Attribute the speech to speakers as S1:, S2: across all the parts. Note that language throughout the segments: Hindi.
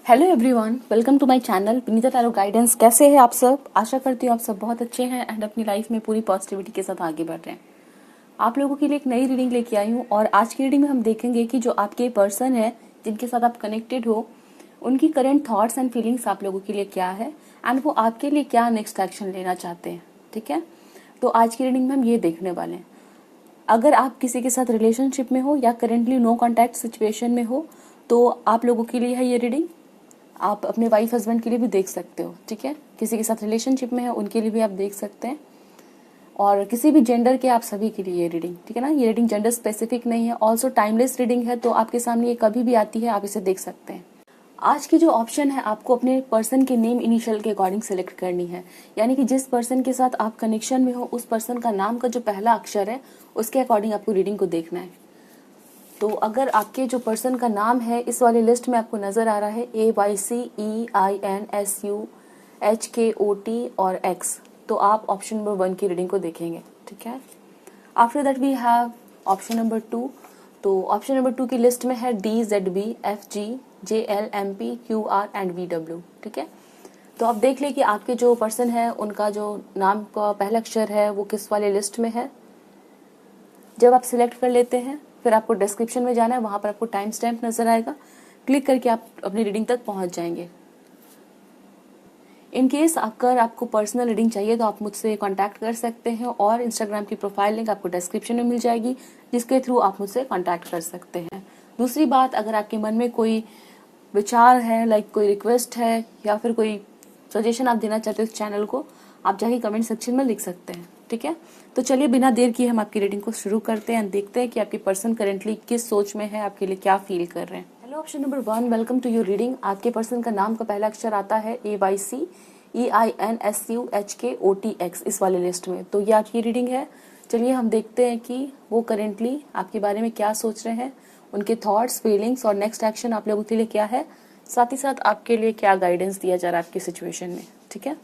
S1: Hello everyone, welcome to my channel Vinita tarot guidance. कैसे हैं आप सब? आशा करती हूँ आप सब बहुत अच्छे हैं एंड अपनी लाइफ में पूरी पॉजिटिविटी के साथ आगे बढ़ रहे हैं। आप लोगों के लिए एक नई रीडिंग लेके आई हूँ और आज की रीडिंग में हम देखेंगे कि जो आपके पर्सन है जिनके साथ आप कनेक्टेड हो, उनकी करेंट थॉट्स एंड फीलिंग्स आप लोगों के लिए क्या है एंड वो आपके लिए क्या नेक्स्ट एक्शन लेना चाहते हैं। ठीक है, तो आज की रीडिंग में हम ये देखने वाले हैं। अगर आप किसी के साथ रिलेशनशिप में हो या करेंटली नो कॉन्टैक्ट सिचुएशन में हो तो आप लोगों के लिए है ये रीडिंग। आप अपने वाइफ हस्बैंड के लिए भी देख सकते हो। ठीक है, किसी के साथ रिलेशनशिप में है उनके लिए भी आप देख सकते हैं और किसी भी जेंडर के आप सभी के लिए ये रीडिंग। ठीक है ना, ये रीडिंग जेंडर स्पेसिफिक नहीं है, ऑल्सो टाइमलेस रीडिंग है, तो आपके सामने ये कभी भी आती है, आप इसे देख सकते हैं। आज की जो ऑप्शन है आपको अपने पर्सन के नेम इनिशियल के अकॉर्डिंग सेलेक्ट करनी है, यानी कि जिस पर्सन के साथ आप कनेक्शन में हो उस पर्सन का नाम का जो पहला अक्षर है उसके अकॉर्डिंग आपको रीडिंग को देखना है। तो अगर आपके जो पर्सन का नाम है इस वाली लिस्ट में आपको नजर आ रहा है AYCEINSUHKOT और X, तो आप ऑप्शन नंबर 1 की रीडिंग को देखेंगे। ठीक है, after that we have option number 2। तो ऑप्शन नंबर 2 की लिस्ट में है DZBFGJLMPQR एंड VW। ठीक है, तो आप देख लें कि आपके जो पर्सन है उनका जो नाम का पहला अक्षर है वो किस वाले लिस्ट में है। जब आप सिलेक्ट कर लेते हैं फिर आपको डिस्क्रिप्शन में जाना है, वहां पर आपको टाइम स्टैम्प नजर आएगा, क्लिक करके आप अपनी रीडिंग तक पहुंच जाएंगे। इन केस अगर आपको पर्सनल रीडिंग चाहिए तो आप मुझसे कांटेक्ट कर सकते हैं और इंस्टाग्राम की प्रोफाइल लिंक आपको डिस्क्रिप्शन में मिल जाएगी, जिसके थ्रू आप मुझसे कांटेक्ट कर सकते हैं। दूसरी बात, अगर आपके मन में कोई विचार है, लाइक कोई रिक्वेस्ट है या फिर कोई सजेशन आप देना चाहते हो इस चैनल को, आप जाके कमेंट सेक्शन में लिख सकते हैं। ठीक है, तो चलिए बिना देर किए हम आपकी रीडिंग को शुरू करते हैं, देखते हैं कि आपके पर्सन करेंटली किस सोच में है, आपके लिए क्या फील कर रहे हैं। Hello option number 1, welcome to your reading. आपके पर्सन का नाम का पहला अक्षर आता है AYCEINSUHKOTX इस वाले लिस्ट में, तो ये आपकी रीडिंग है। चलिए हम देखते हैं कि वो करेंटली आपके बारे में क्या सोच रहे हैं, उनके थॉट्स, फीलिंग्स और नेक्स्ट एक्शन आप लोगों के लिए क्या है, साथ ही साथ आपके लिए क्या गाइडेंस दिया जा रहा है आपकी सिचुएशन में। ठीक है,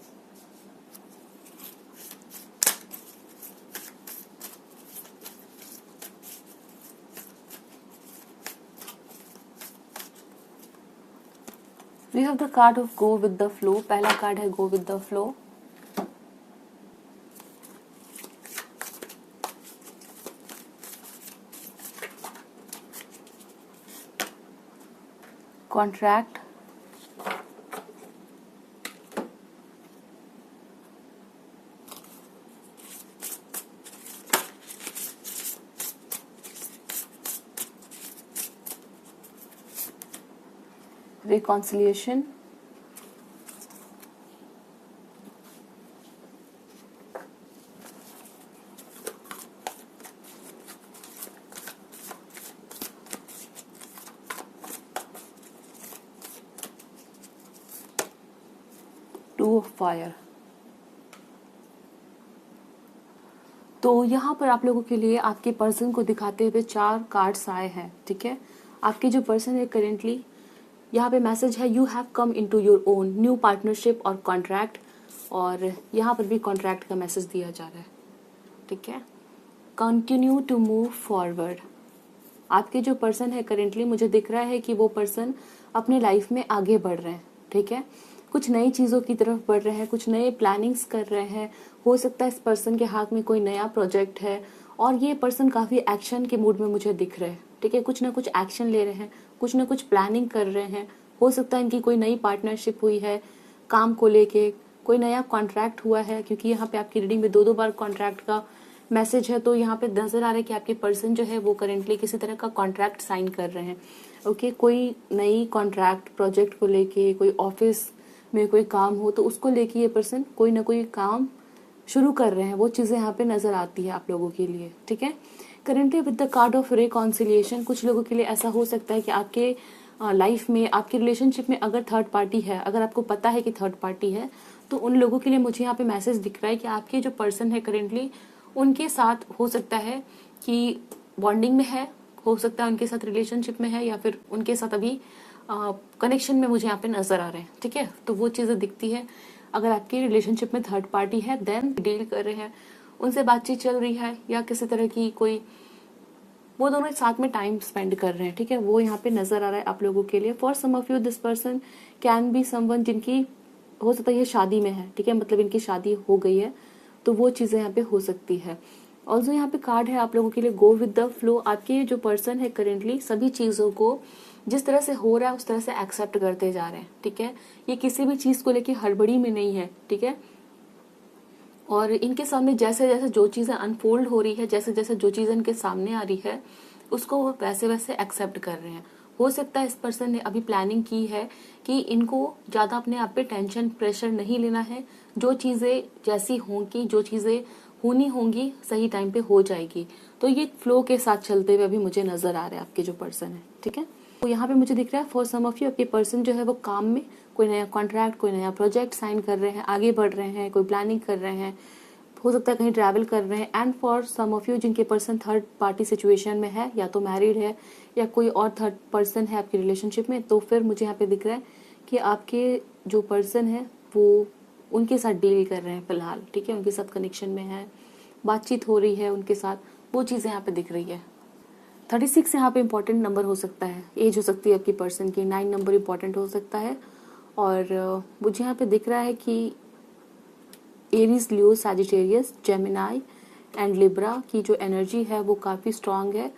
S1: we have the card of go with the flow. पहला कार्ड है go with the flow. Contract, reconciliation, two of fire. तो यहाँ पर आप लोगों के लिए आपके पर्सन को दिखाते हुए 4 कार्ड्स आए हैं। ठीक है, आपके जो पर्सन है करेंटली, यहाँ पे मैसेज है you have come into your own new partnership और कॉन्ट्रैक्ट, और यहाँ पर भी कॉन्ट्रैक्ट का मैसेज दिया जा रहा है। ठीक है, कंटिन्यू टू मूव फॉरवर्ड। आपके जो पर्सन है करेंटली, मुझे दिख रहा है कि वो पर्सन अपने लाइफ में आगे बढ़ रहे हैं। ठीक है, कुछ नई चीज़ों की तरफ बढ़ रहे हैं, कुछ नए प्लानिंग्स कर रहे हैं। हो सकता है इस पर्सन के हाथ में कोई नया प्रोजेक्ट है और ये पर्सन काफ़ी एक्शन के मूड में मुझे दिख रहे हैं। ठीक है, कुछ ना कुछ एक्शन ले रहे हैं, कुछ ना कुछ प्लानिंग कर रहे हैं। हो सकता है इनकी कोई नई पार्टनरशिप हुई है काम को लेके, कोई नया कॉन्ट्रैक्ट हुआ है, क्योंकि यहाँ पे आपकी रीडिंग में 2 बार कॉन्ट्रैक्ट का मैसेज है। तो यहाँ पे नजर आ रहा है कि आपके पर्सन जो है वो करेंटली किसी तरह का कॉन्ट्रैक्ट साइन कर रहे हैं। ओके, कोई नई कॉन्ट्रैक्ट प्रोजेक्ट को लेके, कोई ऑफिस में कोई काम हो तो उसको लेके ये पर्सन कोई ना कोई काम शुरू कर रहे हैं, वो चीजें यहाँ पे नजर आती है आप लोगों के लिए। ठीक है, currently with the card of reconciliation, कुछ लोगों के लिए ऐसा हो सकता है कि आपके लाइफ में, आपके रिलेशनशिप में अगर थर्ड पार्टी है, अगर आपको पता है कि थर्ड पार्टी है, तो उन लोगों के लिए मुझे यहाँ पे मैसेज दिख रहा है कि आपके जो पर्सन है करेंटली, उनके साथ हो सकता है कि बॉन्डिंग में है, हो सकता है उनके साथ रिलेशनशिप में है, या फिर उनके साथ अभी कनेक्शन में मुझे यहाँ पे नजर आ रहे हैं। ठीक है, तो वो चीजें दिखती है। अगर आपकी रिलेशनशिप में थर्ड पार्टी है देन डील कर रहे हैं, उनसे बातचीत चल रही है या किसी तरह की कोई वो दोनों साथ में टाइम स्पेंड कर रहे हैं, ठीक है, वो यहाँ पे नजर आ रहा है आप लोगों के लिए। For some of you this person can be someone जिनकी हो सकता है ये शादी में है, ठीक है, मतलब इनकी शादी हो गई है, तो वो चीजें यहाँ पे हो सकती है। ऑल्सो यहाँ पे कार्ड है आप लोगों के लिए गो विद द फ्लो। आपके जो पर्सन है करेंटली सभी चीजों को जिस तरह से हो रहा है उस तरह से एक्सेप्ट करते जा रहे हैं, ठीक है। ये किसी भी चीज को लेके हड़बड़ी में नहीं है, ठीक है। और इनके सामने जैसे जैसे जो चीजें अनफोल्ड हो रही है, जैसे जैसे जो चीजें इनके सामने आ रही है उसको वो वैसे वैसे एक्सेप्ट कर रहे हैं। हो सकता है इस पर्सन ने अभी प्लानिंग की है कि इनको ज्यादा अपने आप पे टेंशन प्रेशर नहीं लेना है, जो चीजें जैसी होंगी, जो चीजें होनी होंगी सही टाइम पे हो जाएगी। तो ये फ्लो के साथ चलते हुए अभी मुझे नजर आ रहा है आपके जो पर्सन है, ठीक है। तो यहाँ पे मुझे दिख रहा है फॉर सम ऑफ यू आपके पर्सन जो है वो काम में कोई नया कॉन्ट्रैक्ट, कोई नया प्रोजेक्ट साइन कर रहे हैं, आगे बढ़ रहे हैं, कोई प्लानिंग कर रहे हैं, हो सकता है कहीं ट्रैवल कर रहे हैं। And for some of you जिनके पर्सन थर्ड पार्टी सिचुएशन में है, या तो मैरिड है या कोई और थर्ड पर्सन है आपकी रिलेशनशिप में, तो फिर मुझे यहाँ पे दिख रहा है कि आपके जो पर्सन है वो उनके साथ डील कर रहे हैं फिलहाल, ठीक है, उनके साथ कनेक्शन में है, बातचीत हो रही है उनके साथ, वो चीजें यहाँ पे दिख रही है। 36 यहाँ पे इंपॉर्टेंट नंबर हो सकता है, एज हो सकती है आपकी पर्सन की, 9 नंबर इंपॉर्टेंट हो सकता है। और मुझे यहाँ पे दिख रहा है कि Aries, Leo, Sagittarius, Gemini and Libra की जो एनर्जी है वो काफी स्ट्रांग है।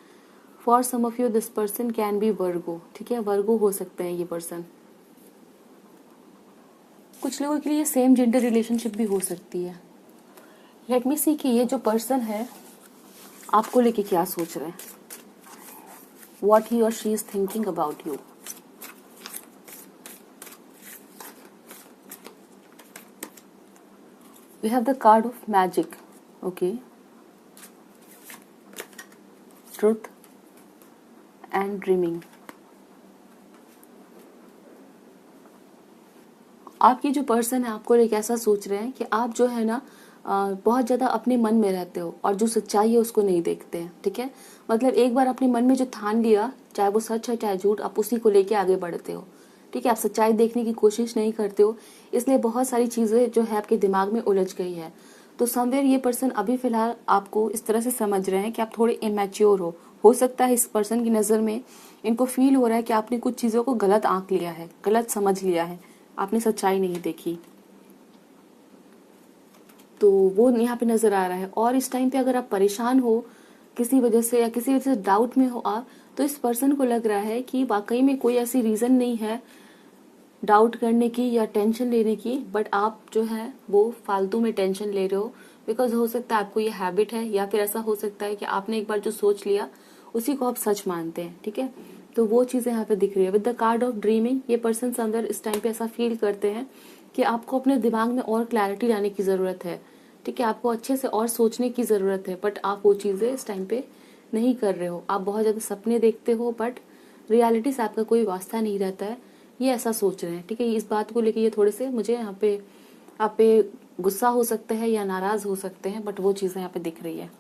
S1: For some of you this person can be Virgo, ठीक है, वर्गो हो सकते हैं ये पर्सन। कुछ लोगों के लिए सेम जेंडर रिलेशनशिप भी हो सकती है। लेट मी सी कि ये जो पर्सन है आपको लेके क्या सोच रहे हैं, what he or she is thinking about you. We have the card of magic, okay, truth and dreaming. आपकी जो पर्सन है आपको एक ऐसा सोच रहे हैं कि आप जो है ना बहुत ज्यादा अपने मन में रहते हो और जो सच्चाई है उसको नहीं देखते हैं, ठीक है। मतलब एक बार अपने मन में जो ठान लिया, चाहे वो सच है चाहे झूठ, आप उसी को लेके आगे बढ़ते हो, ठीक है। आप सच्चाई देखने की कोशिश नहीं करते हो, इसलिए बहुत सारी चीजें जो है आपके दिमाग में उलझ गई है। तो समवेयर ये पर्सन अभी फिलहाल आपको इस तरह से समझ रहे हैं कि आप थोड़े इमेच्योर हो सकता है इस पर्सन की नजर में इनको फील हो रहा है कि आपने कुछ चीजों को गलत आंक लिया है, गलत समझ लिया है, आपने सच्चाई नहीं देखी, तो वो यहाँ पे नजर आ रहा है। और इस टाइम पे अगर आप परेशान हो किसी वजह से या किसी वजह से डाउट में हो आप, तो इस पर्सन को लग रहा है कि वाकई में कोई ऐसी रीजन नहीं है डाउट करने की या टेंशन लेने की, बट आप जो है वो फालतू में टेंशन ले रहे हो। बिकॉज हो सकता है आपको ये हैबिट है, या फिर ऐसा हो सकता है कि आपने एक बार जो सोच लिया उसी को आप सच मानते हैं, ठीक है। तो वो चीजें यहाँ पे दिख रही है। With the card of dreaming ये पर्सन समवेयर इस टाइम पे ऐसा फील करते हैं कि आपको अपने दिमाग में और क्लैरिटी लाने की जरूरत है, ठीक है, आपको अच्छे से और सोचने की जरूरत है, बट आप वो चीजें इस टाइम पे नहीं कर रहे हो। आप बहुत ज्यादा सपने देखते हो बट रियलिटी से आपका कोई वास्ता नहीं रहता है, ये ऐसा सोच रहे हैं, ठीक है। इस बात को लेके ये थोड़े से मुझे यहाँ पे आप पे गुस्सा हो सकते हैं या नाराज हो सकते हैं, बट वो चीजें यहाँ पे दिख रही है।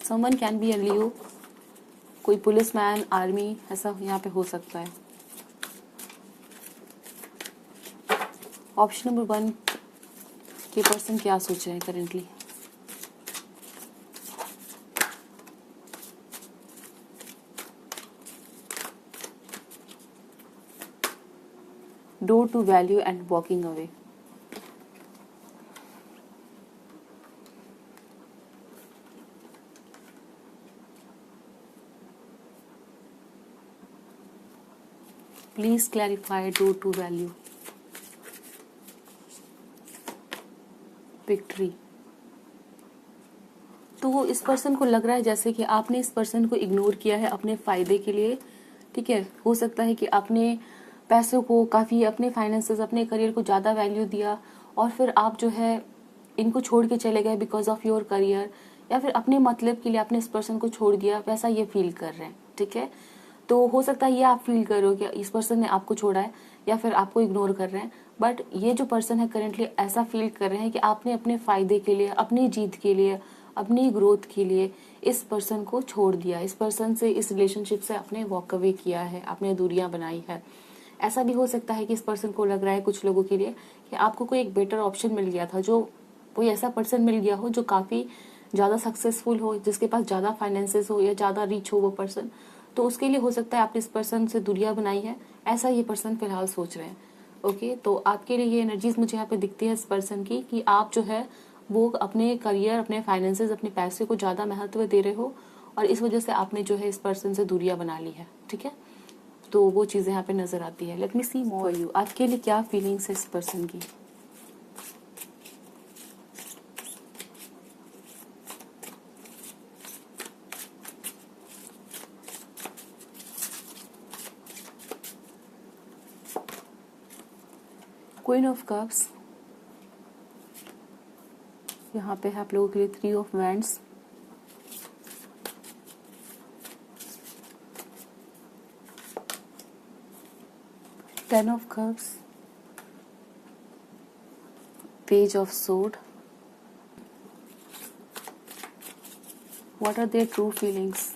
S1: समवन कैन बी अ लियो, कोई पुलिसमैन, आर्मी, ऐसा यहाँ पे हो सकता है। ऑप्शन नंबर 1 के पर्सन क्या सोच रहे हैं currently. Door to value and walking away. Please clarify door to value. Victory. तो इस पर्सन को लग रहा है जैसे कि आपने इस पर्सन को इग्नोर किया है अपने फायदे के लिए, ठीक है। हो सकता है कि आपने पैसों को काफी, अपने फाइनेंसेस, अपने करियर को ज्यादा वैल्यू दिया और फिर आप जो है इनको छोड़ के चले गए बिकॉज ऑफ योर करियर, या फिर अपने मतलब के लिए आपने इस पर्सन को छोड़ दिया, वैसा ये फील कर रहे हैं, ठीक है। तो हो सकता है ये आप फील कर रहे हो कि इस पर्सन ने आपको छोड़ा है या फिर आपको इग्नोर कर रहे हैं, बट ये जो पर्सन है करेंटली ऐसा फील कर रहे हैं कि आपने अपने फायदे के लिए, अपनी जीत के लिए, अपनी ग्रोथ के लिए इस पर्सन को छोड़ दिया, इस पर्सन से, इस रिलेशनशिप से आपने वॉक अवे किया है, आपने दूरियां बनाई है। ऐसा भी हो सकता है कि इस पर्सन को लग रहा है कुछ लोगों के लिए कि आपको कोई एक बेटर ऑप्शन मिल गया था जो कोई ऐसा पर्सन मिल गया हो जो काफ़ी ज़्यादा सक्सेसफुल हो, जिसके पास ज़्यादा फाइनेंसेस हो या ज़्यादा रिच हो वो पर्सन, तो उसके लिए हो सकता है आपने इस पर्सन से दूरियां बनाई है, ऐसा ये पर्सन फिलहाल सोच रहे हैं। ओके, तो आपके लिए ये एनर्जीज मुझे यहाँ पे दिखती है इस पर्सन की कि आप जो है वो अपने करियर, अपने फाइनेंसेस, अपने पैसे को ज़्यादा महत्व दे रहे हो और इस वजह से आपने जो है इस पर्सन से दूरियां बना ली है। ठीक है, तो वो चीज़ें यहाँ पे नजर आती है। Let me see more you, आपके लिए क्या फीलिंग्स है इस पर्सन की। क्वीन ऑफ कप्स, यहाँ पे है आप लोगों के लिए 3 of wands, ten of cups, page of sword. What are their true feelings.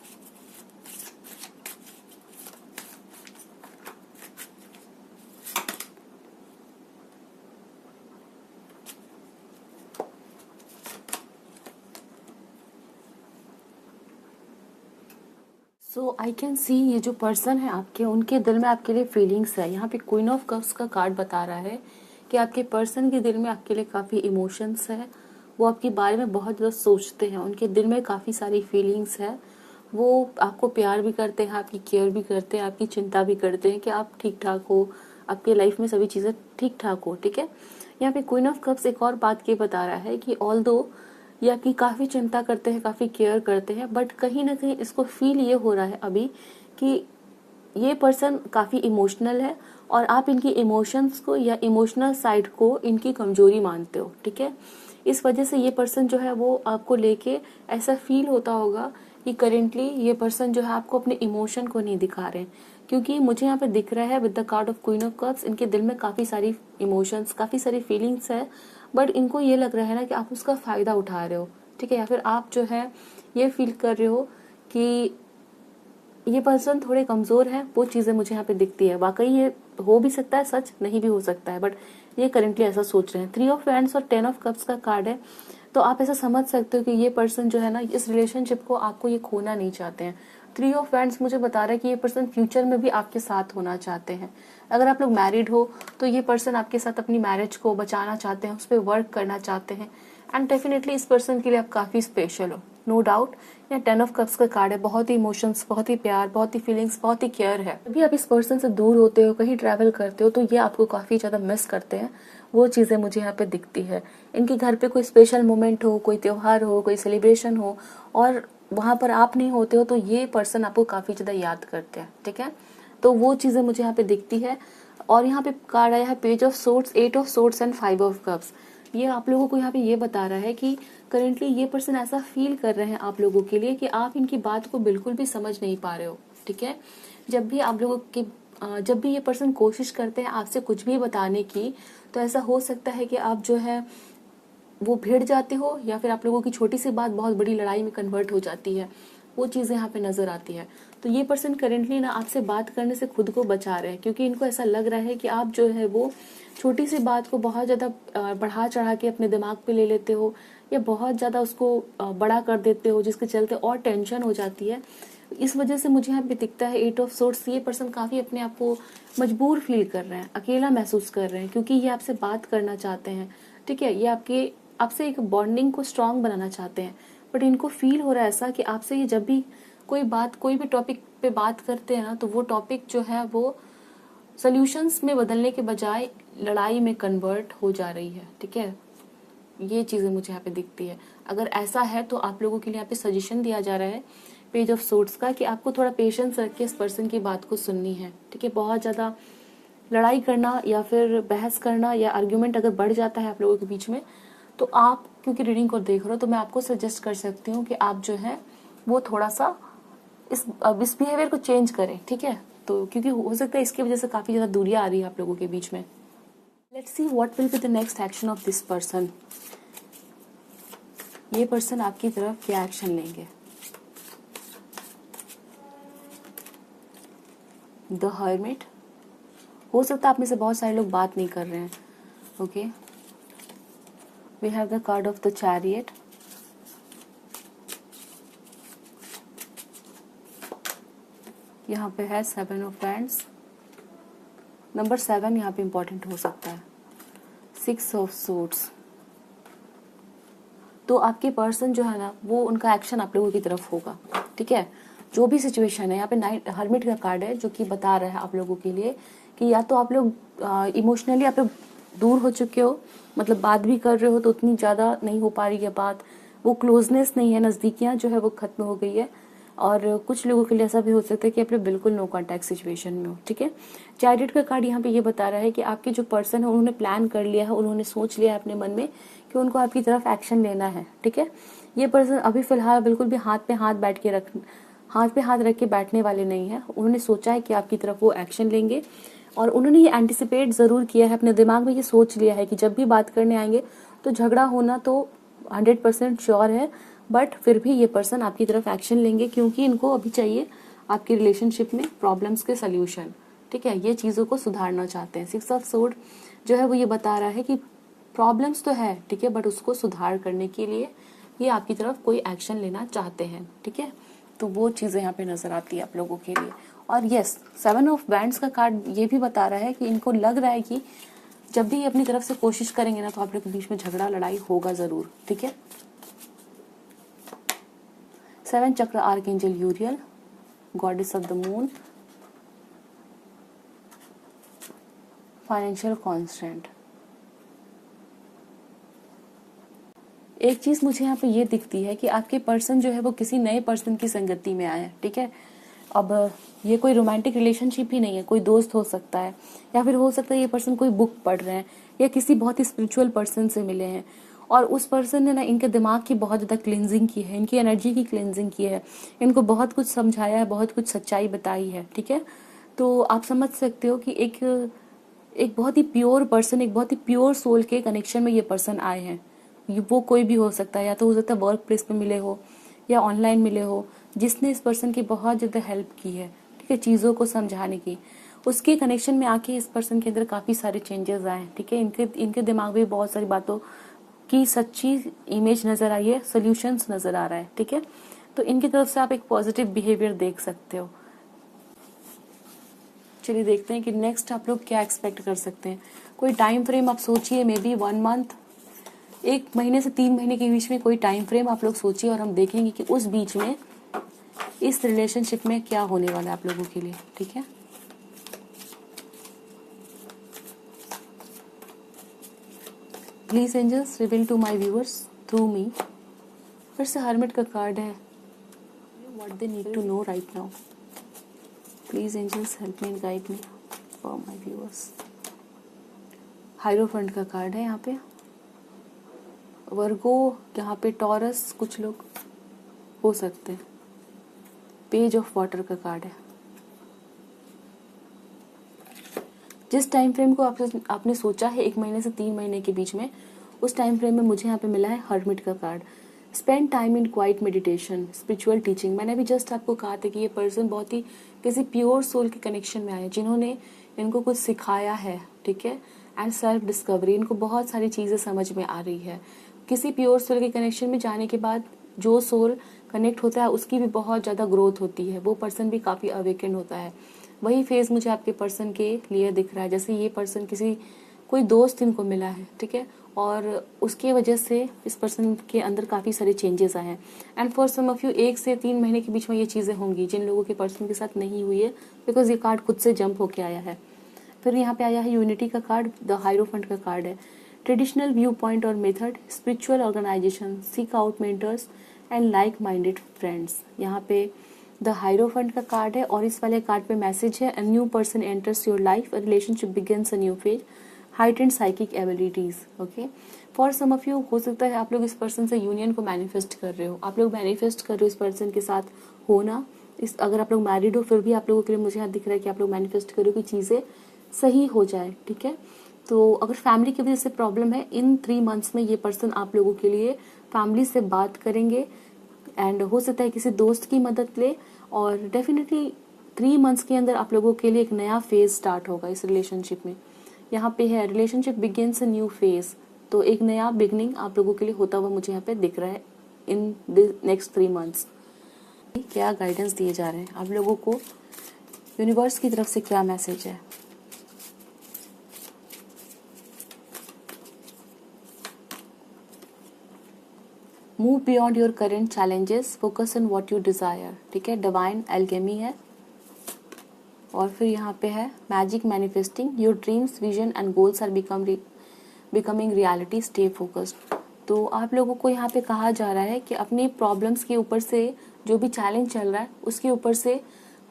S1: So I can see ये जो पर्सन है आपके, उनके दिल में आपके लिए फीलिंग्स है। यहाँ पे क्वीन ऑफ कप्स का कार्ड बता रहा है कि आपके पर्सन के दिल में आपके लिए काफ़ी इमोशंस है, वो आपके बारे में बहुत ज़्यादा सोचते हैं, उनके दिल में काफ़ी सारी फीलिंग्स है। वो आपको प्यार भी करते हैं, आपकी केयर भी करते हैं, आपकी चिंता भी करते हैं कि आप ठीक ठाक हो, आपके लाइफ में सभी चीज़ें ठीक ठाक हो। ठीक है, यहाँ पे क्वीन ऑफ कप्स एक और बात ये बता रहा है कि ऑल दो ये आपकी काफ़ी चिंता करते हैं, काफ़ी केयर करते हैं, बट कहीं ना कहीं इसको फील ये हो रहा है अभी कि ये पर्सन काफ़ी इमोशनल है और आप इनकी इमोशंस को या इमोशनल साइड को इनकी कमजोरी मानते हो। ठीक है, इस वजह से ये पर्सन जो है वो आपको लेके ऐसा फील होता होगा कि करेंटली ये पर्सन जो है आपको अपने इमोशन को नहीं दिखा रहे हैं, क्योंकि मुझे यहाँ पे दिख रहा है with the card of queen of cups, इनके दिल में काफ़ी सारी इमोशंस, काफ़ी सारी फीलिंग्स है, बट इनको ये लग रहा है ना कि आप उसका फ़ायदा उठा रहे हो। ठीक है, या फिर आप जो है ये फील कर रहे हो कि ये पर्सन थोड़े कमज़ोर है, वो चीज़ें मुझे यहाँ पे दिखती है। वाकई ये हो भी सकता है, सच नहीं भी हो सकता है, बट ये करेंटली ऐसा सोच रहे हैं। 3 ऑफ वैंड्स और 10 ऑफ कप्स का कार्ड है, तो आप ऐसा समझ सकते हो कि ये पर्सन जो है ना इस रिलेशनशिप को आपको ये खोना नहीं चाहते हैं। 3 ऑफ वैंड्स मुझे बता रहा है कि ये पर्सन फ्यूचर में भी आपके साथ होना चाहते हैं। अगर आप लोग मैरिड हो तो ये पर्सन आपके साथ अपनी मैरिज को बचाना चाहते हैं, उस पर वर्क करना चाहते हैं, एंड डेफिनेटली इस पर्सन के लिए आप काफ़ी स्पेशल हो, नो डाउट। या 10 ऑफ कप्स का कार्ड है, बहुत ही इमोशंस, बहुत ही प्यार, बहुत ही फीलिंग्स, बहुत ही केयर है। अभी आप इस पर्सन से दूर होते हो, कहीं ट्रैवल करते हो, तो ये आपको काफ़ी ज़्यादा मिस करते हैं, वो चीज़ें मुझे यहाँ पे दिखती है। इनके घर पे कोई स्पेशल मोमेंट हो, कोई त्यौहार हो, कोई सेलिब्रेशन हो और वहाँ पर आप नहीं होते हो, तो ये पर्सन आपको काफ़ी ज़्यादा याद करते हैं। ठीक है, तो वो चीज़ें मुझे यहाँ पे दिखती है। और यहाँ पे कार्ड आया है page of swords, 8 of swords and 5 of cups. ये आप लोगों को यहाँ पे ये बता रहा है कि करेंटली ये पर्सन ऐसा फील कर रहे हैं आप लोगों के लिए कि आप इनकी बात को बिल्कुल भी समझ नहीं पा रहे हो। ठीक है, जब भी आप लोगों के जब भी ये पर्सन कोशिश करते हैं आपसे कुछ भी बताने की, तो ऐसा हो सकता है कि आप जो है वो भिड़ जाते हो या फिर आप लोगों की छोटी सी बात बहुत बड़ी लड़ाई में कन्वर्ट हो जाती है, वो चीज़ें यहाँ पे नजर आती है। तो ये पर्सन करेंटली ना आपसे बात करने से खुद को बचा रहे हैं, क्योंकि इनको ऐसा लग रहा है कि आप जो है वो छोटी सी बात को बहुत ज़्यादा बढ़ा चढ़ा के अपने दिमाग पे ले लेते हो या बहुत ज़्यादा उसको बड़ा कर देते हो, जिसके चलते और टेंशन हो जाती है। इस वजह से मुझे यहाँ पे दिखता है 8 ऑफ सोर्ड्स, ये पर्सन काफ़ी अपने आप को मजबूर फील कर रहे हैं, अकेला महसूस कर रहे हैं, क्योंकि ये आपसे बात करना चाहते हैं। ठीक है, ये आपसे एक बॉन्डिंग को स्ट्रांग बनाना चाहते हैं, बट इनको फील हो रहा है ऐसा कि आपसे ये जब भी कोई भी टॉपिक पे बात करते हैं ना, तो वो टॉपिक जो है वो सॉल्यूशंस में बदलने के बजाय लड़ाई में कन्वर्ट हो जा रही है। ठीक है, ये चीज़ें मुझे यहाँ पे दिखती है। अगर ऐसा है तो आप लोगों के लिए यहाँ पे सजेशन दिया जा रहा है पेज ऑफ सोर्ड्स का कि आपको थोड़ा पेशेंस रख के इस पर्सन की बात को सुननी है। ठीक है, बहुत ज़्यादा लड़ाई करना या फिर बहस करना या आर्ग्यूमेंट अगर बढ़ जाता है आप लोगों के बीच में, तो आप क्योंकि रीडिंग को देख रहे हो तो मैं आपको सजेस्ट कर सकती हूँ कि आप जो है वो थोड़ा सा इस बिहेवियर को चेंज करें। ठीक है, तो क्योंकि हो सकता है इसकी वजह से काफ़ी ज़्यादा दूरियां आ रही है आप लोगों के बीच में। Let's see what will be the next action of this person. ये पर्सन आपकी तरफ क्या एक्शन लेंगे। द हर्मिट, हो सकता है आप में से बहुत सारे लोग बात नहीं कर रहे हैं। Okay, We have the card of the Chariot. यहाँ पे है 7 of Wands. नंबर 7 यहाँ पे इम्पोर्टेंट हो सकता है. 6 of Swords. तो आपके पर्सन जो है ना, वो उनका एक्शन आप लोगों की तरफ होगा. ठीक है, जो भी सिचुएशन है. यहाँ पे नाइट हर्मिट का कार्ड है जो कि बता रहा है आप लोगों के लिए कि या तो आप लोग इमोशनली आप लोग दूर हो चुके हो, मतलब बात भी कर रहे हो तो उतनी ज़्यादा नहीं हो पा रही है बात, वो क्लोजनेस नहीं है, नज़दीकियाँ जो है वो खत्म हो गई है. और कुछ लोगों के लिए ऐसा भी हो सकता है कि आप लोग बिल्कुल नो कॉन्टैक्ट सिचुएशन में हो. ठीक है, चैरियट का कार्ड यहाँ पे ये बता रहा है कि आपके जो पर्सन है उन्होंने प्लान कर लिया है, उन्होंने सोच लिया है अपने मन में कि उनको आपकी तरफ एक्शन लेना है. ठीक है, ये पर्सन अभी फिलहाल बिल्कुल भी हाथ पे हाथ रख के बैठने वाले नहीं है. उन्होंने सोचा है कि आपकी तरफ वो एक्शन लेंगे और उन्होंने ये एंटिसिपेट ज़रूर किया है, अपने दिमाग में ये सोच लिया है कि जब भी बात करने आएंगे तो झगड़ा होना तो 100% श्योर है, बट फिर भी ये पर्सन आपकी तरफ एक्शन लेंगे क्योंकि इनको अभी चाहिए आपकी रिलेशनशिप में प्रॉब्लम्स के सल्यूशन. ठीक है, ये चीज़ों को सुधारना चाहते हैं. 6 ऑफ सोर्ड जो है वो ये बता रहा है कि प्रॉब्लम्स तो है, ठीक है, बट उसको सुधार करने के लिए ये आपकी तरफ कोई एक्शन लेना चाहते हैं. ठीक है, तो वो चीज़ें यहाँ पे नज़र आती है आप लोगों के लिए. और यस, 7 ऑफ वैंड्स का कार्ड ये भी बता रहा है कि इनको लग रहा है कि जब भी ये अपनी तरफ से कोशिश करेंगे ना तो आप लोग के बीच में झगड़ा लड़ाई होगा ज़रूर. ठीक है, 7 चक्र archangel यूरियल, goddess of the moon, financial constant. एक चीज मुझे यहाँ पे ये दिखती है कि आपके पर्सन जो है वो किसी नए पर्सन की संगति में आए हैं. ठीक है, अब ये कोई रोमांटिक रिलेशनशिप ही नहीं है, कोई दोस्त हो सकता है या फिर हो सकता है ये पर्सन कोई बुक पढ़ रहे हैं या किसी बहुत ही स्पिरिचुअल पर्सन से मिले हैं और उस पर्सन ने ना इनके दिमाग की बहुत ज़्यादा क्लिनजिंग की है, इनकी एनर्जी की क्लिनजिंग की है, इनको बहुत कुछ समझाया है, बहुत कुछ सच्चाई बताई है. ठीक है, तो आप समझ सकते हो कि एक बहुत ही प्योर पर्सन, एक बहुत ही प्योर सोल के कनेक्शन में ये पर्सन आए हैं. वो कोई भी हो सकता है, या तो हो सकता है वर्क प्लेस पे मिले हो या ऑनलाइन मिले हो, जिसने इस पर्सन की बहुत ज़्यादा हेल्प की है. ठीक है, चीज़ों को समझाने की. उसके कनेक्शन में आके इस पर्सन के अंदर काफ़ी सारे चेंजेस आए. ठीक है, इनके दिमाग में बहुत सारी बातों की सच्ची इमेज नज़र आई है, सोल्यूशंस नज़र आ रहा है. ठीक है, तो इनकी तरफ से आप एक पॉजिटिव बिहेवियर देख सकते हो. चलिए देखते हैं कि नेक्स्ट आप लोग क्या एक्सपेक्ट कर सकते हैं. कोई टाइम फ्रेम आप सोचिए, मे बी 1 मंथ, 1 महीने से 3 महीने के बीच में कोई टाइम फ्रेम आप लोग सोचिए और हम देखेंगे कि उस बीच में इस रिलेशनशिप में क्या होने वाला है आप लोगों के लिए. ठीक है, please angels reveal to my viewers through me. फिर से हर्मिट का कार्ड है. What they need to know right now. Please angels help me and guide me for my viewers. Hierophant का कार्ड है यहाँ पे. वर्गो, यहाँ पे टॉरस कुछ लोग हो सकते हैं. पेज ऑफ वाटर का कार्ड है. जिस टाइम फ्रेम को आपने सोचा है 1 महीने से 3 महीने के बीच में, उस टाइम फ्रेम में मुझे यहाँ पे मिला है हर्मिट का card. Spend time in quite meditation, spiritual teaching. मैंने भी जस्ट आपको कहा था कि ये पर्सन बहुत ही किसी प्योर सोल के कनेक्शन में आए जिन्होंने इनको कुछ सिखाया है. ठीक है, एंड सेल्फ डिस्कवरी. इनको बहुत सारी चीज़ें समझ में आ रही है. किसी प्योर सोल के कनेक्शन में जाने के बाद जो सोल कनेक्ट होता है उसकी भी बहुत ज़्यादा ग्रोथ होती है. वो पर्सन भी काफ़ी अवेकेंड होता है. वही फेज मुझे आपके पर्सन के लिए दिख रहा है. जैसे ये पर्सन कोई दोस्त इनको मिला है. ठीक है, और उसकी वजह से इस पर्सन के अंदर काफ़ी सारे चेंजेस आए हैं. And for some of you 1 से 3 महीने के बीच में ये चीज़ें होंगी जिन लोगों के पर्सन के साथ नहीं हुई है, बिकॉज ये कार्ड खुद से जंप होके आया है. फिर यहाँ पे आया है यूनिटी का कार्ड. द हायरोफेंट का कार्ड है. ट्रेडिशनल व्यू पॉइंट और method, spiritual organisation, seek out mentors and like minded friends. यहाँ पे द हायरोफेंट का कार्ड है और इस वाले कार्ड पे मैसेज है, a new person enters your life, a relationship begins a new phase, heightened psychic abilities. Okay, for some of you हो सकता है आप लोग इस पर्सन से यूनियन को मैनिफेस्ट कर रहे हो. आप लोग मैनिफेस्ट कर रहे हो इस पर्सन के साथ होना. अगर आप लोग मैरिड हो फिर भी आप लोगों के लिए मुझे यहाँ दिख रहा है कि आप लोग मैनिफेस्ट करो कि चीज़ें सही हो जाए. ठीक है, तो अगर फैमिली की वजह से प्रॉब्लम है, इन 3 मंथ्स में ये पर्सन आप लोगों के लिए फैमिली से बात करेंगे एंड हो सकता है किसी दोस्त की मदद ले. और डेफिनेटली 3 मंथ्स के अंदर आप लोगों के लिए एक नया फेज स्टार्ट होगा इस रिलेशनशिप में. यहाँ पे है relationship begins a new phase. तो एक नया बिगनिंग आप लोगों के लिए होता हुआ मुझे यहाँ पे दिख रहा है इन द नेक्स्ट 3 मंथ्स। क्या गाइडेंस दिए जा रहे हैं आप लोगों को, यूनिवर्स की तरफ से क्या मैसेज है। Move beyond your current challenges, focus on what you desire. ठीक है, डिवाइन एल्केमी है। और फिर यहाँ पे है magic manifesting, your dreams vision and goals are becoming reality, stay focused. तो आप लोगों को यहाँ पे कहा जा रहा है कि अपनी प्रॉब्लम्स के ऊपर से, जो भी चैलेंज चल रहा है उसके ऊपर से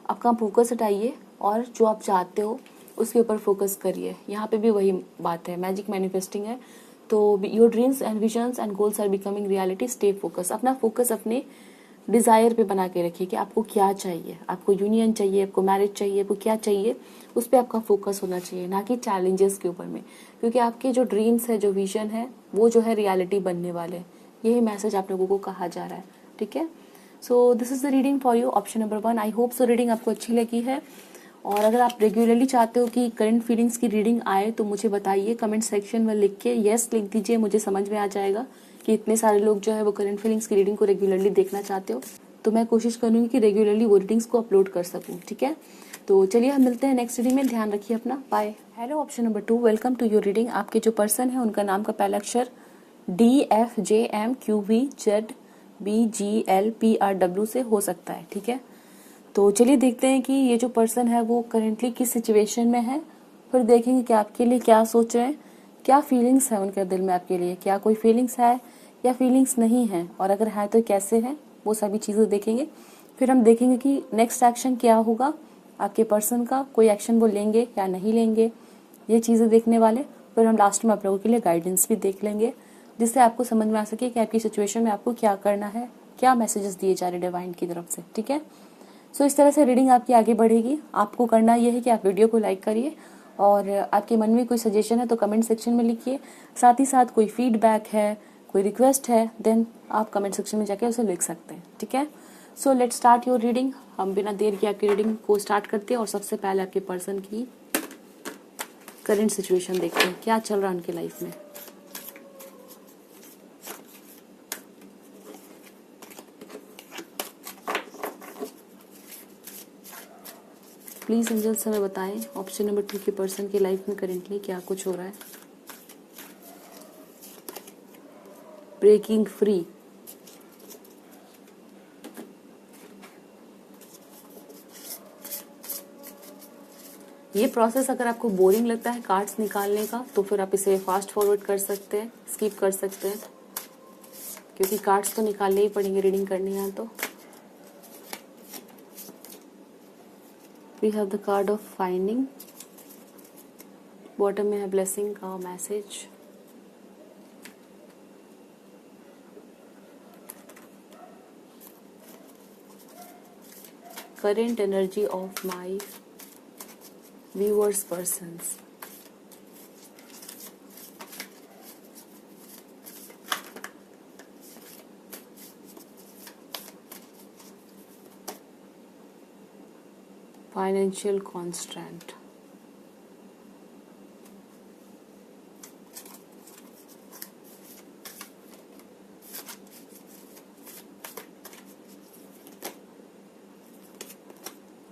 S1: आपका फोकस हटाइए और जो आप चाहते हो उसके ऊपर फोकस करिए। यहाँ पे भी वही बात है, मैजिक मैनिफेस्टिंग है। तो your dreams and visions and goals are becoming reality, stay focus. अपना फोकस अपने डिजायर पे बना के रखिए कि आपको क्या चाहिए, आपको यूनियन चाहिए, आपको मैरिज चाहिए, आपको क्या चाहिए, उस पर आपका फोकस होना चाहिए, ना कि चैलेंजेस के ऊपर में। क्योंकि आपके जो ड्रीम्स है, जो विजन है, वो जो है रियलिटी बनने वाले हैं। यही मैसेज आप लोगों को कहा जा रहा है। ठीक है, सो this is the reading for you, option number 1। I hope so reading आपको अच्छी लगी है। और अगर आप रेगुलरली चाहते हो कि करंट फीलिंग्स की रीडिंग आए तो मुझे बताइए कमेंट सेक्शन में लिख के यस लिख दीजिए। मुझे समझ में आ जाएगा कि इतने सारे लोग जो है वो करंट फीलिंग्स की रीडिंग को रेगुलरली देखना चाहते हो, तो मैं कोशिश करूंगी कि रेगुलरली वो रीडिंग्स को अपलोड कर सकूं। ठीक है, तो चलिए हम मिलते हैं नेक्स्ट रीडिंग में। ध्यान रखिए अपना, bye. Hello option number 2, welcome to your reading. आपके जो पर्सन है उनका नाम का पहला अक्षर DFJMQVZBGLPRW से हो सकता है। ठीक है, तो चलिए देखते हैं कि ये जो पर्सन है वो करेंटली किस सिचुएशन में है। फिर देखेंगे कि आपके लिए क्या सोच रहे हैं, क्या फीलिंग्स है उनके दिल में आपके लिए, क्या कोई फीलिंग्स है या फीलिंग्स नहीं है, और अगर है तो कैसे है, वो सभी चीज़ें देखेंगे। फिर हम देखेंगे कि नेक्स्ट एक्शन क्या होगा आपके पर्सन का, कोई एक्शन वो लेंगे या नहीं लेंगे, ये चीज़ें देखने वाले। फिर हम लास्ट में आप लोगों के लिए गाइडेंस भी देख लेंगे, जिससे आपको समझ में आ सके कि आपकी सिचुएशन में आपको क्या करना है, क्या मैसेजेस दिए जा रहे हैं डिवाइन की तरफ से। ठीक है, सो इस तरह से रीडिंग आपकी आगे बढ़ेगी। आपको करना यह है कि आप वीडियो को लाइक करिए, और आपके मन में कोई सजेशन है तो कमेंट सेक्शन में लिखिए। साथ ही साथ कोई फीडबैक है, कोई रिक्वेस्ट है, देन आप कमेंट सेक्शन में जाके उसे लिख सकते हैं। ठीक है, so let's start your reading. हम बिना देर के आपकी रीडिंग को स्टार्ट करते हैं और सबसे पहले आपके पर्सन की करंट सिचुएशन देखते हैं, क्या चल रहा है उनकी लाइफ में। प्लीज एंजल्स हमें बताएं ऑप्शन नंबर 2 के पर्सन की लाइफ में करेंटली क्या कुछ हो रहा है। ब्रेकिंग फ्री, ये प्रोसेस अगर आपको बोरिंग लगता है कार्ड्स निकालने का तो फिर आप इसे फास्ट फॉरवर्ड कर सकते हैं, स्किप कर सकते हैं, क्योंकि कार्ड्स तो निकालने ही पड़ेंगे रीडिंग करनी है। तो we have the card of finding, bottom में है ब्लेसिंग का message, current energy of my viewers persons, financial constraint,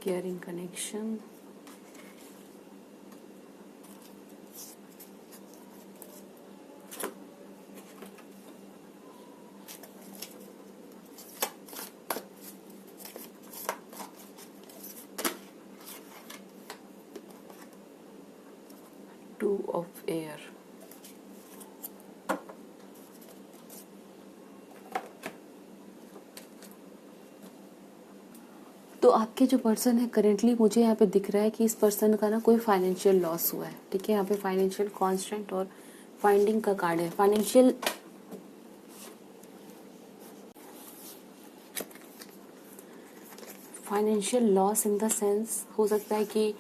S1: caring connection, two of air, तो आपके जो पर्सन है करेंटली मुझे यहाँ पे दिख रहा है कि इस पर्सन का ना कोई फाइनेंशियल लॉस हुआ है। ठीक है, यहाँ पे फाइनेंशियल कॉन्स्टेंट और फाइंडिंग का कार्ड है। Financial loss in the sense हो सकता है कि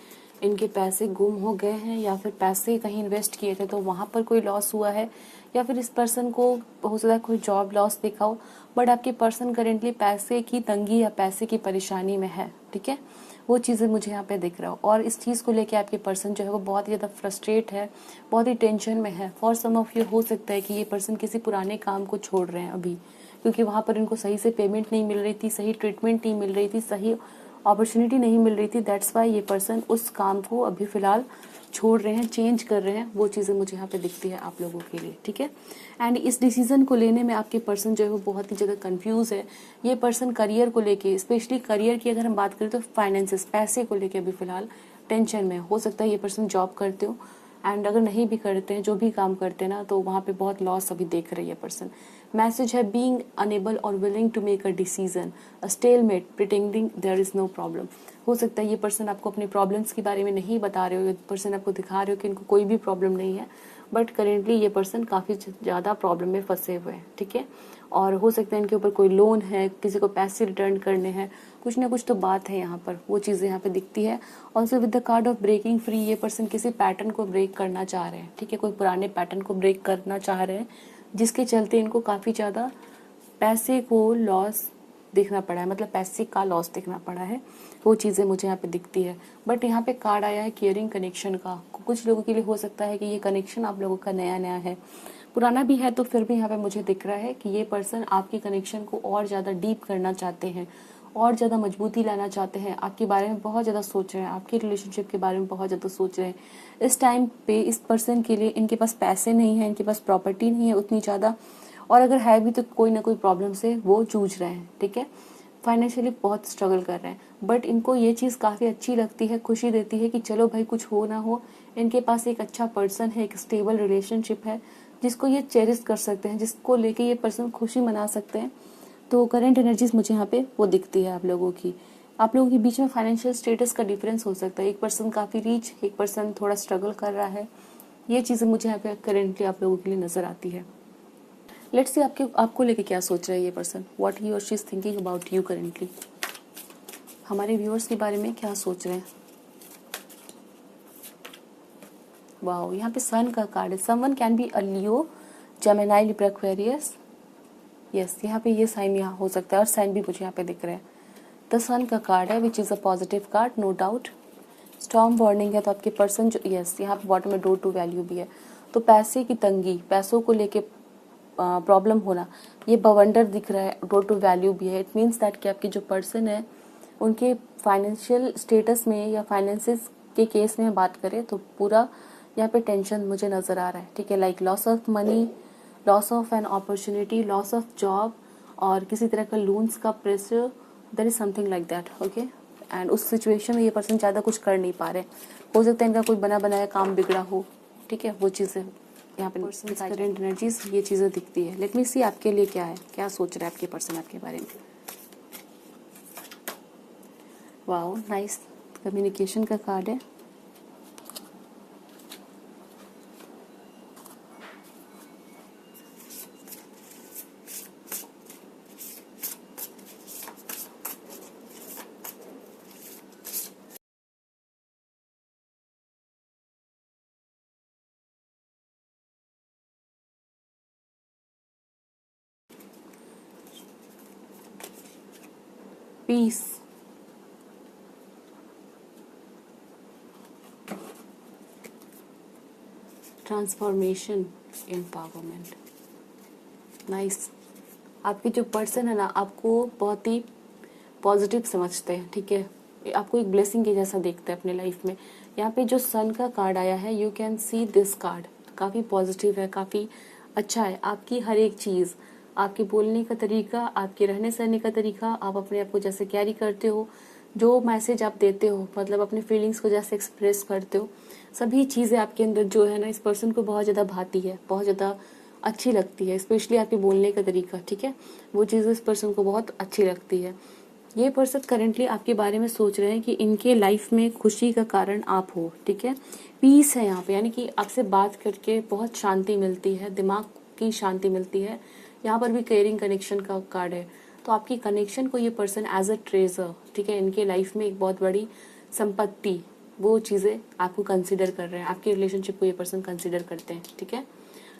S1: इनके पैसे गुम हो गए हैं, या फिर पैसे कहीं इन्वेस्ट किए थे तो वहां पर कोई लॉस हुआ है, या फिर इस पर्सन को हो सकता है कोई जॉब लॉस दिखा हो। बट आपके पर्सन करेंटली पैसे की तंगी या पैसे की परेशानी में है। ठीक है, वो चीज़ें मुझे यहाँ पे दिख रहा हो। और इस चीज़ को लेके आपके पर्सन जो है वो बहुत ही ज़्यादा फ्रस्ट्रेट है, बहुत ही टेंशन में है। फॉर सम ऑफ यू हो सकता है कि ये पर्सन किसी पुराने काम को छोड़ रहे हैं अभी, क्योंकि वहाँ पर इनको सही से पेमेंट नहीं मिल रही थी, सही ट्रीटमेंट नहीं मिल रही थी, सही अपॉर्चुनिटी नहीं मिल रही थी। दैट्स वाई ये पर्सन उस काम को अभी फ़िलहाल छोड़ रहे हैं, चेंज कर रहे हैं। वो चीज़ें मुझे यहाँ पे दिखती है आप लोगों के लिए, ठीक है। एंड इस डिसीजन को लेने में आपके पर्सन जो है वो बहुत ही ज़्यादा कंफ्यूज है। ये पर्सन करियर को लेके, स्पेशली करियर की अगर हम बात करें तो फाइनेंसेस, पैसे को लेके अभी फ़िलहाल टेंशन में हो सकता है। ये पर्सन जॉब करते हो, एंड अगर नहीं भी करते हैं, जो भी काम करते हैं ना, तो वहाँ पे बहुत लॉस अभी देख रही है पर्सन। मैसेज है बीइंग अनेबल और willing to make a decision, a stalemate, pretending there is no problem. हो सकता है ये पर्सन आपको अपने प्रॉब्लम्स के बारे में नहीं बता रहे हो, ये पर्सन आपको दिखा रहे हो कि इनको कोई भी प्रॉब्लम नहीं है, बट करेंटली ये पर्सन काफ़ी ज़्यादा प्रॉब्लम में फंसे हुए हैं, ठीक है। और हो सकता है इनके ऊपर कोई लोन है, किसी को पैसे रिटर्न करने हैं, कुछ ना कुछ तो बात है यहाँ पर, वो चीज़ें यहाँ पे दिखती है। Also with the card of breaking free, ये पर्सन किसी पैटर्न को ब्रेक करना चाह रहे हैं, ठीक है, कोई पुराने पैटर्न को ब्रेक करना चाह रहे हैं, जिसके चलते इनको काफ़ी ज़्यादा पैसे को लॉस देखना पड़ा है, मतलब पैसे का लॉस देखना पड़ा है। वो चीज़ें मुझे यहाँ पे दिखती है। बट यहाँ पे कार्ड आया है केयरिंग कनेक्शन का। कुछ लोगों के लिए हो सकता है कि ये कनेक्शन आप लोगों का नया नया है, पुराना भी है, तो फिर भी यहाँ पे मुझे दिख रहा है कि ये पर्सन आपकी कनेक्शन को और ज़्यादा डीप करना चाहते हैं, और ज़्यादा मजबूती लाना चाहते हैं, आपके बारे में बहुत ज़्यादा सोच रहे हैं, आपके रिलेशनशिप के बारे में बहुत ज़्यादा सोच रहे हैं। इस टाइम पे इस पर्सन के लिए इनके पास पैसे नहीं है, इनके पास प्रॉपर्टी नहीं है उतनी ज़्यादा, और अगर है भी तो कोई ना कोई प्रॉब्लम से वो जूझ रहे हैं, ठीक है, फाइनेंशियली बहुत स्ट्रगल कर रहे हैं। बट इनको ये चीज़ काफ़ी अच्छी लगती है, खुशी देती है कि चलो भाई कुछ हो ना हो, इनके पास एक अच्छा पर्सन है, एक स्टेबल रिलेशनशिप है, जिसको ये चेरिश कर सकते हैं, जिसको लेके ये पर्सन खुशी मना सकते हैं। तो करंट एनर्जीज मुझे यहाँ पे वो दिखती है आप लोगों की। आप लोगों के बीच में फाइनेंशियल स्टेटस का डिफरेंस हो सकता है, एक पर्सन काफ़ी रिच, एक पर्सन थोड़ा स्ट्रगल कर रहा है। ये चीज़ें मुझे यहाँ पे करेंटली आप लोगों के लिए नजर आती है। लेट्स सी आपको लेके क्या सोच रहा है ये पर्सन, व्हाट ही और she is thinking about you currently. हमारे व्यूअर्स के बारे में क्या सोच रहे हैं। वाओ, यहाँ पे सन का कार्ड है। Someone can be a Leo, Gemini, Libra, Aquarius. Yes, यहाँ पे ये साइन यहाँ हो सकता है, और साइन भी मुझे यहाँ पे दिख रहे हैं। द सन का कार्ड है, which is a positive card, no doubt. Storm warning है, तो आपके पर्सन जो, यस, यहाँ पे बॉटम में डोर टू वैल्यू भी है। तो पैसे की तंगी, पैसों को लेके प्रॉब्लम होना, ये बवंडर दिख रहा है, डोर टू वैल्यू भी है। इट मीन्स दैट कि आपके जो पर्सन है उनके फाइनेंशियल स्टेटस में या फाइनेंसेस के केस में बात करें तो पूरा यहाँ पे टेंशन मुझे नज़र आ रहा है, ठीक है। Like loss of money, loss of an opportunity, loss of job, और किसी तरह का लोन्स का pressure, there is something like that, okay. And उस सिचुएशन में ये पर्सन ज़्यादा कुछ कर नहीं पा रहे। हो सकता है इनका कोई बना बनाया काम बिगड़ा हो, ठीक है, वो चीज़ें यहाँ पे पर्सन करेंट एनर्जीज ये चीज़ें दिखती है। लेट मी सी आपके लिए क्या है, क्या सोच रहा है आपके पर्सन आपके बारे में। वाओ, नाइस, कम्युनिकेशन का कार्ड है। Peace, transformation, empowerment. नाइस, आपके जो पर्सन है ना आपको बहुत ही पॉजिटिव समझते हैं, ठीक है, आपको एक ब्लेसिंग के जैसा देखते हैं अपने लाइफ में। यहाँ पे जो सन का कार्ड आया है, you can see this card, काफ़ी पॉजिटिव है, काफ़ी अच्छा है। आपकी हर एक चीज़, आपके बोलने का तरीका, आपके रहने सहने का तरीका, आप अपने आप को जैसे कैरी करते हो, जो मैसेज आप देते हो, मतलब अपने फीलिंग्स को जैसे एक्सप्रेस करते हो, सभी चीज़ें आपके अंदर जो है ना इस पर्सन को बहुत ज़्यादा भाती है, बहुत ज़्यादा अच्छी लगती है। स्पेशली आपके बोलने का तरीका, ठीक है, वो चीज़ें इस पर्सन को बहुत अच्छी लगती है। ये पर्सन करेंटली आपके बारे में सोच रहे हैं कि इनके लाइफ में खुशी का कारण आप हो, ठीक है। पीस है यहाँ पे, यानी कि आपसे बात करके बहुत शांति मिलती है, दिमाग की शांति मिलती है। यहाँ पर भी केयरिंग कनेक्शन का कार्ड है, तो आपकी कनेक्शन को ये पर्सन एज अ ट्रेजर, ठीक है, इनके लाइफ में एक बहुत बड़ी संपत्ति, वो चीज़ें आपको कंसिडर कर रहे हैं, आपके रिलेशनशिप को ये पर्सन कंसिडर करते हैं, ठीक है।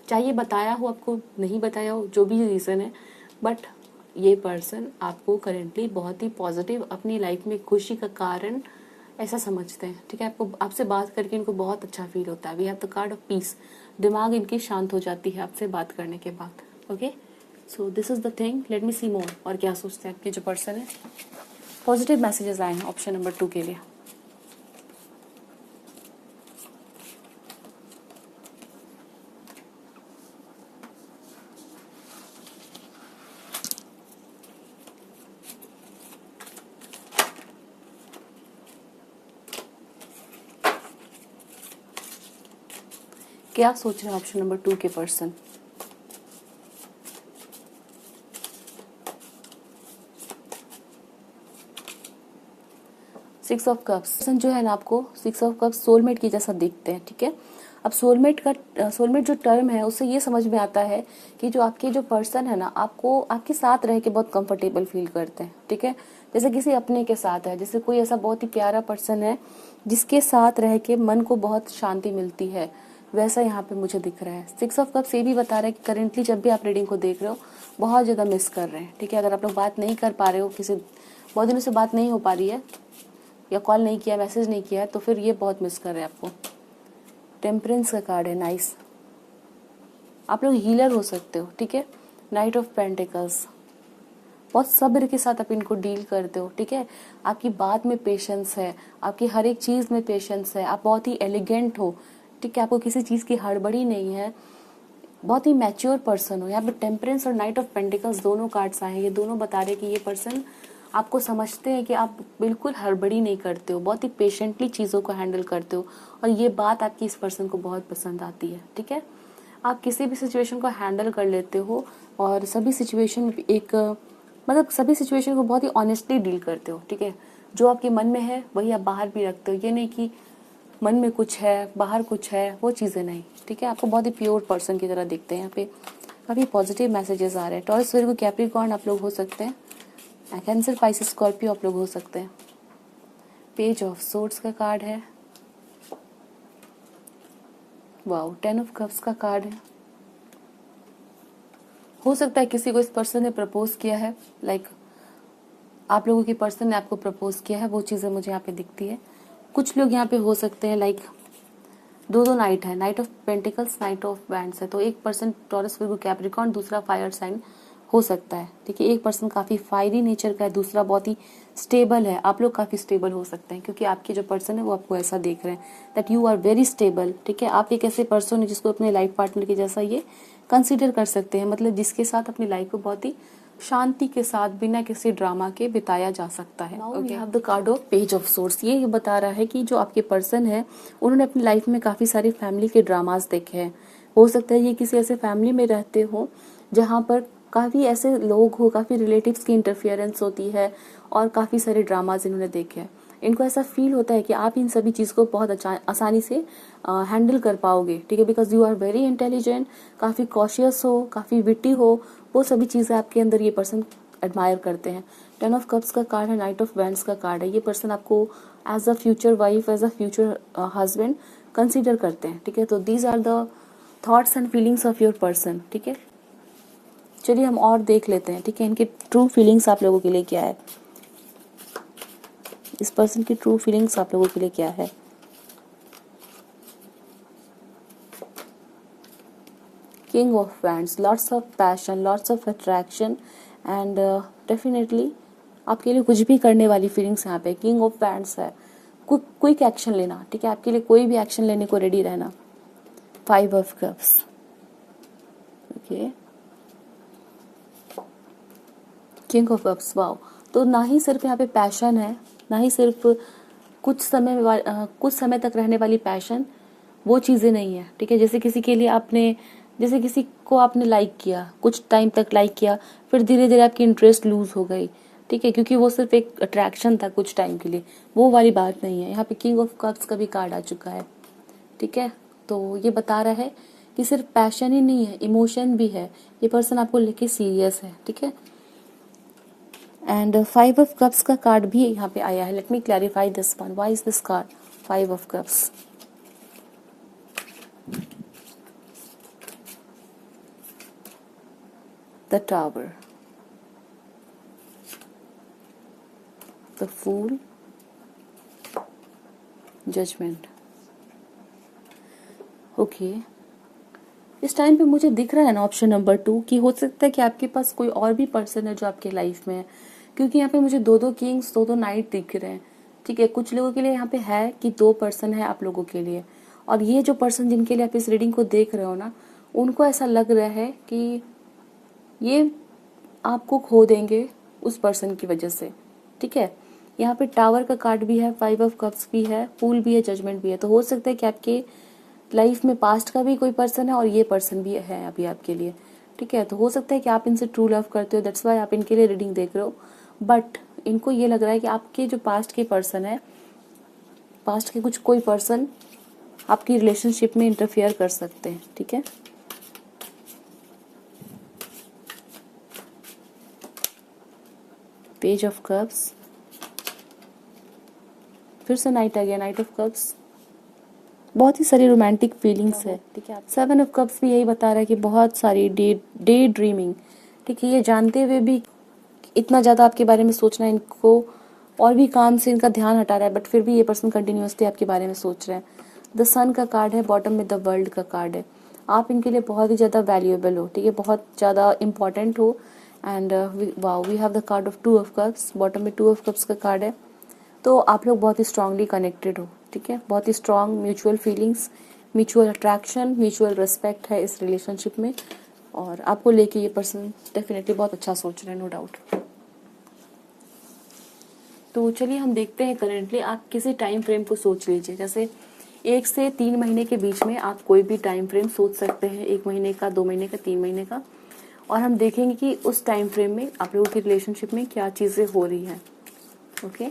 S1: चाहे बताया हो आपको, नहीं बताया हो, जो भी रीज़न है, बट ये पर्सन आपको करेंटली बहुत ही पॉजिटिव, अपनी लाइफ में खुशी का कारण ऐसा समझते हैं, ठीक है। आपको आपसे बात करके इनको बहुत अच्छा फील होता है। We have the card of peace, दिमाग इनकी शांत हो जाती है आपसे बात करने के बाद। Okay, so this is the thing, let me see more. और क्या सोचते हैं आपके जो पर्सन है। पॉजिटिव मैसेजेस आए हैं ऑप्शन नंबर 2 के लिए। क्या सोच रहे हैं ऑप्शन नंबर 2 के person. Six of cups person जो है ना, आपको सिक्स ऑफ कप्स सोलमेट की जैसा देखते हैं, ठीक है। अब सोलमेट जो टर्म है उससे ये समझ में आता है कि जो आपके जो पर्सन है ना, आपको आपके साथ रह के बहुत कंफर्टेबल फील करते हैं, ठीक है। जैसे किसी अपने के साथ है, जैसे कोई ऐसा बहुत ही प्यारा पर्सन है जिसके साथ रह के मन को बहुत शांति मिलती है, वैसा यहाँ पे मुझे दिख रहा है। सिक्स ऑफ कप्स ये भी बता रहा है कि करेंटली जब भी आप रीडिंग को देख रहे हो बहुत ज़्यादा मिस कर रहे हैं, ठीक है। अगर आप लोग बात नहीं कर पा रहे हो, किसी बहुत दिनों से बात नहीं हो पा रही है, या कॉल नहीं किया, मैसेज नहीं किया है, तो फिर ये बहुत मिस कर रहे हैं आपको। टेम्परेंस का कार्ड है, नाइस। आप लोग हीलर हो सकते हो, ठीक है। नाइट ऑफ पेंटिकल्स, बहुत सब्र के साथ आप इनको डील करते हो, ठीक है। आपकी बात में पेशेंस है, आपकी हर एक चीज़ में पेशेंस है, आप बहुत ही एलिगेंट हो, ठीक है। आपको किसी चीज़ की हड़बड़ी नहीं है, बहुत ही मैच्योर पर्सन हो। यहाँ पे टेम्परेंस और नाइट ऑफ पेंटिकल्स दोनों कार्ड्स आए हैं, ये दोनों बता रहे हैं कि ये पर्सन आपको समझते हैं कि आप बिल्कुल हड़बड़ी नहीं करते हो, बहुत ही पेशेंटली चीज़ों को हैंडल करते हो, और ये बात आपकी इस पर्सन को बहुत पसंद आती है, ठीक है। आप किसी भी सिचुएशन को हैंडल कर लेते हो, और सभी सिचुएशन सभी सिचुएशन को बहुत ही ऑनेस्टली डील करते हो, ठीक है। जो आपके मन में है वही आप बाहर भी रखते हो, ये नहीं कि मन में कुछ है बाहर कुछ है, वो चीज़ें नहीं, ठीक है। आपको बहुत ही प्योर पर्सन की तरह दिखते हैं। यहाँ पे काफ़ी पॉजिटिव मैसेजेस आ रहे हैं। टॉरस, वर्गो, कैप्रिकॉर्न आप लोग हो सकते हैं, कैंसर, पाइसेस, स्कॉर्पियो आप लोग हो सकते हैं। पेज ऑफ सोर्ड्स का कार्ड है, वाओ, 10 ऑफ कप्स का कार्ड है। हो सकता है किसी को इस पर्सन ने प्रपोज किया है, लाइक आप लोगों की पर्सन ने आपको प्रपोज किया है, वो चीज़ें मुझे यहाँ पे दिखती है। कुछ लोग यहाँ पे हो सकते हैं, लाइक दो नाइट है, knight of pentacles, night of bands है, तो एक पर्सन टॉरस, वर्गो, कैप्रिकॉर्न, दूसरा फायर साइन हो सकता है, ठीक है। एक पर्सन काफ़ी फायरी नेचर का है, दूसरा बहुत ही स्टेबल है। आप लोग काफ़ी स्टेबल हो सकते हैं, क्योंकि आपके जो पर्सन है वो आपको ऐसा देख रहे हैं that you are very stable, ठीक है। आप एक ऐसे पर्सन है जिसको अपने लाइफ पार्टनर के जैसा ये कंसिडर कर सकते हैं, मतलब जिसके साथ अपनी लाइफ को बहुत ही शांति के साथ बिना किसी ड्रामा के बिताया जा सकता है। We have the card of page of swords, ये बता रहा है कि जो आपके पर्सन है उन्होंने अपनी लाइफ में काफ़ी सारे फैमिली के ड्रामास देखे हैं। हो सकता है ये किसी ऐसे फैमिली में रहते हो जहाँ पर काफ़ी ऐसे लोग हो, काफ़ी रिलेटिव्स की इंटरफियरेंस होती है, और काफ़ी सारे ड्रामाज इन्होंने देखे हैं। इनको ऐसा फील होता है कि आप इन सभी चीज़ को बहुत आसानी से हैंडल कर पाओगे, ठीक है, because you are very intelligent, काफ़ी कॉशियस हो, काफ़ी विटी हो, वो सभी चीज़ें आपके अंदर ये पर्सन एडमायर करते हैं। 10 ऑफ कप्स का कार्ड है, नाइट ऑफ बैंड्स का कार्ड है। ये पर्सन आपको as a future wife, as a future husband consider करते हैं, ठीक है। तो these are the thoughts and feelings of your person, ठीक है। चलिए हम और देख लेते हैं, ठीक है, इनकी ट्रू फीलिंग्स आप लोगों के लिए क्या है। इस पर्सन की ट्रू फीलिंग्स आप लोगों के लिए क्या है। King of wands, lots of passion, lots of attraction, and definitely आपके लिए कुछ भी करने वाली फीलिंग्स यहाँ पे। किंग ऑफ वैंड्स है, क्विक एक्शन लेना, ठीक है, आपके लिए कोई भी एक्शन लेने को रेडी रहना। 5 of cups, okay, king of cups, wow. तो ना ही सिर्फ यहाँ पे पैशन है, ना ही सिर्फ कुछ समय तक रहने वाली पैशन, वो चीज़ें नहीं है, ठीक है। जैसे किसी को आपने लाइक किया, कुछ टाइम तक लाइक किया, फिर धीरे धीरे आपकी इंटरेस्ट लूज हो गई, ठीक है, क्योंकि वो सिर्फ एक अट्रैक्शन था कुछ टाइम के लिए, वो वाली बात नहीं है। यहाँ पे किंग ऑफ कप्स का भी कार्ड आ चुका है, ठीक है। तो ये बता रहा है कि सिर्फ पैशन ही नहीं है, इमोशन भी है, ये पर्सन आपको लेके सीरियस है, ठीक है। एंड 5 ऑफ कप्स का कार्ड भी यहाँ पे आया है। Let me clarify this one, why is this card 5 of cups. The tower, the fool, judgement. Okay, इस टाइम पे मुझे दिख रहा है ना ऑप्शन नंबर 2 कि हो सकता है कि आपके पास कोई और भी पर्सन है जो आपके लाइफ में है, क्योंकि यहाँ पे मुझे 2-2 किंग्स 2-2 नाइट दिख रहे हैं। ठीक है, कुछ लोगों के लिए यहाँ पे है कि 2 पर्सन है आप लोगों के लिए, और ये जो पर्सन जिनके लिए आप इस रीडिंग को देख रहे हो ना, उनको ऐसा लग रहा है कि ये आपको खो देंगे उस पर्सन की वजह से। ठीक है, यहाँ पे टावर का कार्ड भी है, 5 ऑफ कप्स भी है, फूल भी है, जजमेंट भी है। तो हो सकता है कि आपके लाइफ में पास्ट का भी कोई पर्सन है और ये पर्सन भी है अभी आपके लिए। ठीक है, तो हो सकता है कि आप इनसे ट्रू लव करते हो, दैट्स वाई आप इनके लिए रीडिंग देख रहे हो। बट इनको ये लग रहा है कि आपके जो पास्ट के पर्सन है, पास्ट के कुछ कोई पर्सन आपकी रिलेशनशिप में इंटरफेयर कर सकते हैं। ठीक है, पेज ऑफ कप्स, फिर से नाइट आ गया, नाइट ऑफ कप्स। बहुत ही सारी रोमांटिक फीलिंग्स है। ठीक है, 7 ऑफ कप्स भी यही बता रहा है कि बहुत सारी डे ड्रीमिंग। ठीक है, ये जानते हुए भी इतना ज़्यादा आपके बारे में सोचना इनको और भी काम से इनका ध्यान हटा रहा है, बट फिर भी ये पर्सन कंटिन्यूसली आपके बारे में सोच रहे हैं। द सन का कार्ड है, बॉटम में द वर्ल्ड का कार्ड है। आप इनके लिए बहुत ही ज़्यादा वैल्यूएबल हो। ठीक है, बहुत ज़्यादा इंपॉर्टेंट हो। And wow, we have the card of 2 of cups, bottom में 2 ऑफ कप्स का कार्ड है। तो आप लोग बहुत ही स्ट्रांगली कनेक्टेड हो। ठीक है, बहुत ही strong mutual feelings, mutual attraction, mutual respect है इस रिलेशनशिप में, और आपको लेके ये पर्सन डेफिनेटली बहुत अच्छा सोच रहे हैं, नो डाउट। तो चलिए हम देखते हैं करेंटली आप किसी टाइम फ्रेम को सोच लीजिए। जैसे 1 से 3 महीने के बीच में आप कोई भी टाइम फ्रेम सोच सकते हैं, 1 महीने का, 2 महीने का, 3 महीने का, और हम देखेंगे कि उस टाइम फ्रेम में आप लोगों की रिलेशनशिप में क्या चीज़ें हो रही हैं। Okay,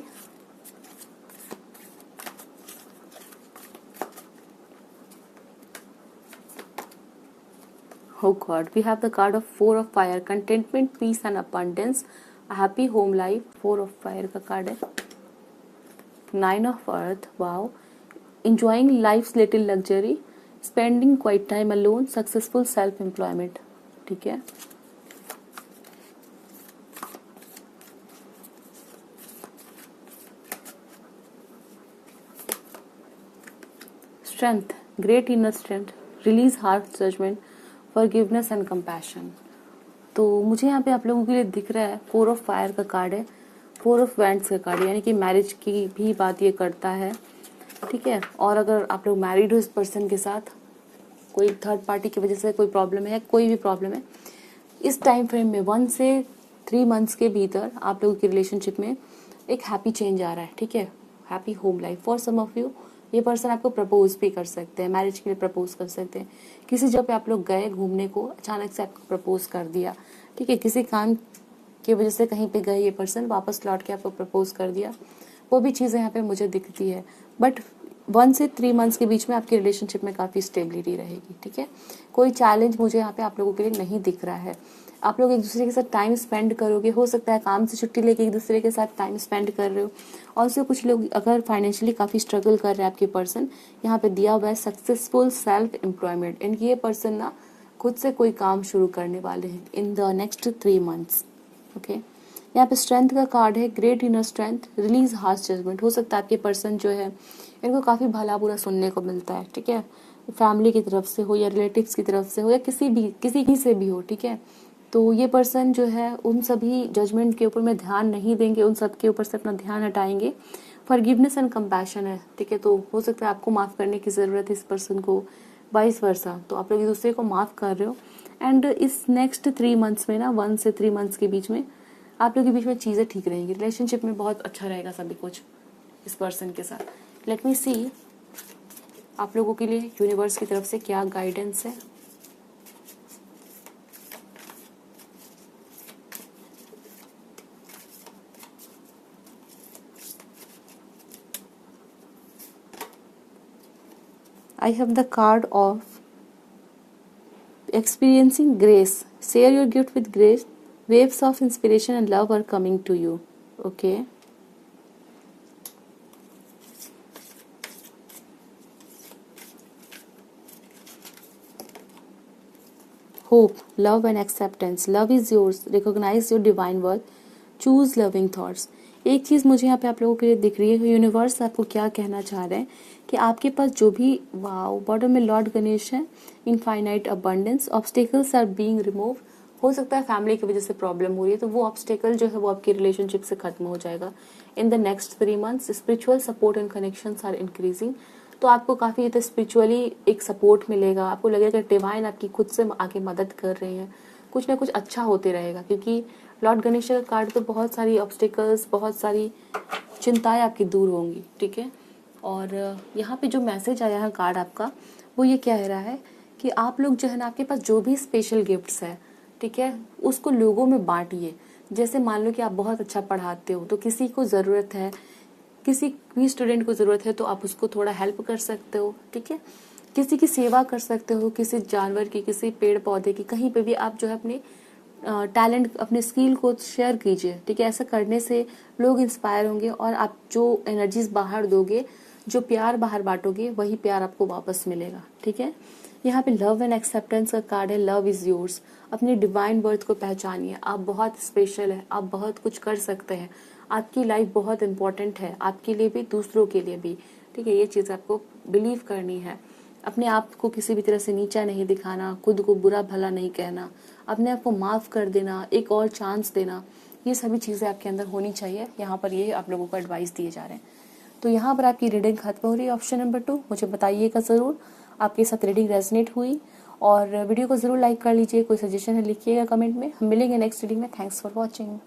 S1: Oh God, we have the card of 4 of fire, contentment, peace and abundance, a happy home life। 4 of fire का कार्ड है। 9 of earth, wow, enjoying life's little luxury, spending quiet time alone, successful self employment। ठीक है, strength, great inner strength, release harsh judgment, forgiveness and compassion। तो मुझे यहाँ पे आप लोगों के लिए दिख रहा है 4 ऑफ फायर का कार्ड है, 4 ऑफ वैंड्स का कार्ड है, यानी कि मैरिज की भी बात ये करता है। ठीक है, और अगर आप लोग मैरिड हो इस पर्सन के साथ, कोई थर्ड पार्टी की वजह से कोई प्रॉब्लम है, कोई भी प्रॉब्लम है, इस टाइम फ्रेम में 1 से 3 मंथ्स के भीतर आप लोगों की रिलेशनशिप में एक हैप्पी चेंज आ रहा है। ठीक है, happy home life. For some of you ये पर्सन आपको प्रपोज भी कर सकते हैं, मैरिज के लिए प्रपोज कर सकते हैं। किसी जगह पे आप लोग गए घूमने को, अचानक से आपको प्रपोज कर दिया। ठीक है, किसी काम की वजह से कहीं पे गए ये पर्सन, वापस लौट के आपको प्रपोज कर दिया। वो भी चीज़ें यहाँ पे मुझे दिखती है। बट 1 से 3 मंथ्स के बीच में आपकी रिलेशनशिप में काफ़ी स्टेबिलिटी रहेगी। ठीक है, कोई चैलेंज मुझे यहाँ पे आप लोगों के लिए नहीं दिख रहा है। आप लोग एक दूसरे के साथ टाइम स्पेंड करोगे, हो सकता है काम से छुट्टी लेके एक दूसरे के साथ टाइम स्पेंड कर रहे हो। और उससे कुछ लोग अगर फाइनेंशियली काफ़ी स्ट्रगल कर रहे हैं, आपके पर्सन यहाँ पे दिया हुआ है सक्सेसफुल सेल्फ एम्प्लॉयमेंट। इनकी ये पर्सन ना खुद से कोई काम शुरू करने वाले हैं in the next 3 months. Okay, यहाँ पे स्ट्रेंथ का कार्ड है, great inner strength, release harsh judgement. हो सकता है आपके पर्सन जो है इनको काफ़ी भला बुरा सुनने को मिलता है। ठीक है, फैमिली की तरफ से हो या रिलेटिव्स की तरफ से हो या किसी से भी हो। ठीक है, तो ये पर्सन जो है उन सभी जजमेंट के ऊपर में ध्यान नहीं देंगे, उन सब के ऊपर से अपना ध्यान हटाएंगे। फॉरगिवनेस एंड कंपैशन है। ठीक है, तो हो सकता है आपको माफ़ करने की ज़रूरत है इस पर्सन को, वाइस वर्सा। तो आप लोग एक दूसरे को माफ़ कर रहे हो। एंड इस नेक्स्ट 3 मंथ्स में ना, 1 से 3 मंथ्स के बीच में आप लोग के बीच में चीज़ें ठीक रहेंगी। रिलेशनशिप में बहुत अच्छा रहेगा सभी कुछ इस पर्सन के साथ। लेट मी सी आप लोगों के लिए यूनिवर्स की तरफ से क्या गाइडेंस है। I have the card of experiencing grace. Share your gift with grace. Waves of inspiration and love are coming to you. Okay. Hope, love and acceptance. Love is yours. Recognize your divine worth. Choose loving thoughts. एक चीज़ मुझे यहाँ पे आप लोगों के लिए दिख रही है, यूनिवर्स आपको क्या कहना चाह रहे हैं कि आपके पास जो भी, वाओ, बॉटम में लॉर्ड गणेश है, infinite abundance, obstacles are being remove. हो सकता है फैमिली की वजह से प्रॉब्लम हो रही है, तो वो ऑब्स्टेकल जो है वो आपकी रिलेशनशिप से खत्म हो जाएगा in the next 3 months. Spiritual support and connections are increasing, तो आपको काफ़ी ज़्यादा स्पिरिचुअली एक सपोर्ट मिलेगा, आपको लगेगा डिवाइन आपकी खुद से आके मदद कर रहे हैं, कुछ ना कुछ अच्छा होते रहेगा, क्योंकि लॉर्ड गणेश का कार्ड तो बहुत सारी ऑब्स्टिकल्स, बहुत सारी चिंताएं आपकी दूर होंगी, ठीक है। और यहाँ पे जो मैसेज आया है कार्ड आपका, वो ये कह रहा है कि आप लोग जो है ना, आपके पास जो भी स्पेशल गिफ्ट्स है, ठीक है, उसको लोगों में बांटिए। जैसे मान लो कि आप बहुत अच्छा पढ़ाते हो, तो किसी को ज़रूरत है, किसी भी स्टूडेंट को ज़रूरत है, तो आप उसको थोड़ा हेल्प कर सकते हो, ठीक है। किसी की सेवा कर सकते हो, किसी जानवर की, किसी पेड़ पौधे की, कहीं पे भी आप जो है अपने टैलेंट, अपने स्किल को शेयर कीजिए, ठीक है। ऐसा करने से लोग इंस्पायर होंगे और आप जो एनर्जीज बाहर दोगे, जो प्यार बाहर बांटोगे, वही प्यार आपको वापस मिलेगा, ठीक है। यहाँ पे लव एंड एक्सेप्टेंस का कार्ड है, लव इज योर्स। अपनी डिवाइन बर्थ को पहचानिए, आप बहुत स्पेशल है, आप बहुत कुछ कर सकते हैं, आपकी लाइफ बहुत इंपॉर्टेंट है, आपके लिए भी, दूसरों के लिए भी, ठीक है। ये चीज़ आपको बिलीव करनी है। अपने आप को किसी भी तरह से नीचा नहीं दिखाना, खुद को बुरा भला नहीं कहना, अपने आप को माफ़ कर देना, एक और चांस देना, ये सभी चीज़ें आपके अंदर होनी चाहिए। यहाँ पर ये आप लोगों को एडवाइस दिए जा रहे हैं। तो यहाँ पर आपकी रीडिंग खत्म हो रही है। ऑप्शन नंबर 2, मुझे बताइएगा ज़रूर आपके साथ रीडिंग रेजनेट हुई, और वीडियो को ज़रूर लाइक कर लीजिए। कोई सजेशन है लिखिएगा कमेंट में। हम मिलेंगे नेक्स्ट रीडिंग में। Thanks for watching.